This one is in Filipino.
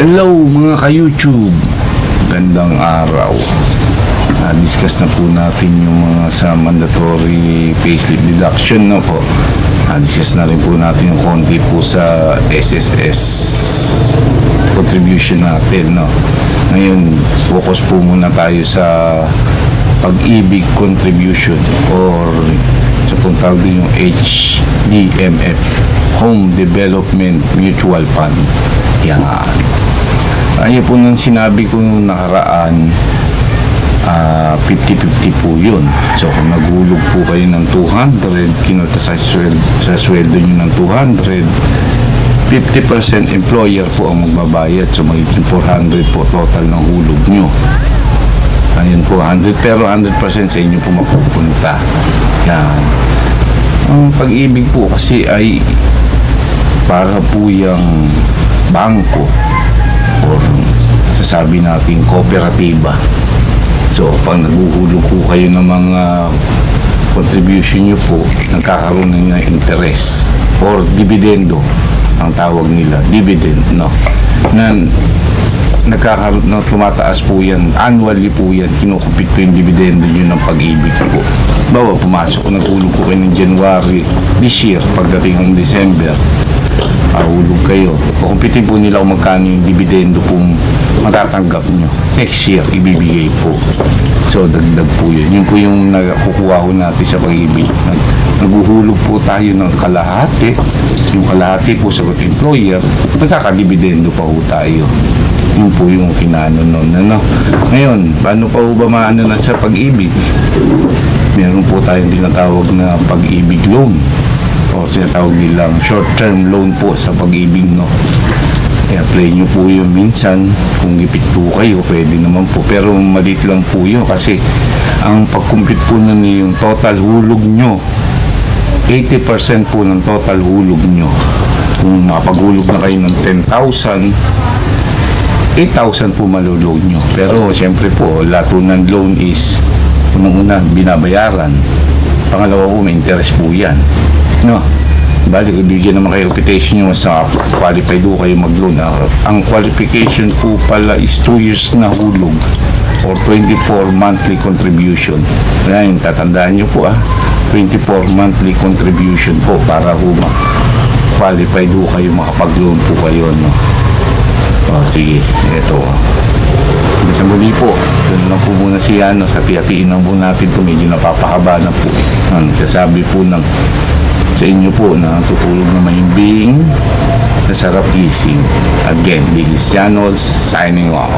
Hello mga ka-YouTube, gandang araw. Discuss na po natin yung mga sa mandatory payslip deduction, no po. Discuss na rin po natin yung konti po sa SSS contribution natin, no. Ngayon, focus po muna tayo sa pag-ibig contribution or sa pong tawag din yung HDMF, Home Development Mutual Fund. Yan. Ayun po nang sinabi ko nung nakaraan, 50-50 po yun. So kung naghulog po kayo ng 200, kinalta sa sweldo nyo ng 200, 50% employer po ang magbabayad. So magiging 400 po total ng hulog nyo. Ayun po, 100, pero 100% sa inyo po mapupunta. Yan. Ang pag-ibig po kasi ay para po yung bangko or sasabi natin kooperatiba. So pag naguhulog po kayo ng mga contribution nyo po, nagkakaroon ng interest or dividendo ang tawag nila, dividend, no, na nagkakaroon, no, tumataas po yan, annually po yan, kinukupit po yung dividendo nyo ng pag-ibig po. Bawa pumasok, naghulog po kayo ng January this year, pagdating ng December, hulog kayo, kukumpitin po nila kung magkano yung dividendo pong matatanggap nyo next year, ibibigay po. So dagdag po yun, yun po yung nakukuha ko natin sa pag-ibig. Naguhulog po tayo ng kalahati, yung kalahati po sa employer, magkakadividendo pa po tayo. Yun po yung kinano nun, ano. Ngayon, paano pa ba maano na sa pag-ibig? Meron po tayong tinatawag na pag-ibig loan o tinatawag nilang short-term loan po sa pag-ibig, no. I-apply nyo po yung minsan, kung gipit po kayo, pwede naman po, pero maliit lang po yun kasi ang pag-compute po nun yung total hulog nyo, 80% po ng total hulog nyo. Kung nakapaghulog na kayo ng 10,000, 8,000 po malulog nyo. Pero siyempre po, lahat po ng loan is unang-una binabayaran, pangalawa po may interest po yan, no. Balik, ibigyan naman kayo reputation nyo sa qualified po kayo mag-loan. Ang qualification po pala is 2 years na hulog or 24 monthly contribution. Kaya yung tatandaan nyo po 24 monthly contribution po para po qualified po kayo, makapag-loan po kayo, no. Sige, ito. Sa muli po, doon lang po muna siya, no, hati-hatiin lang po natin ito, medyo napapahaba na po. Sasabi po ng sa inyo po na tutulog na mahimbing, nasarap gising. Again, Bigis Channels, signing off.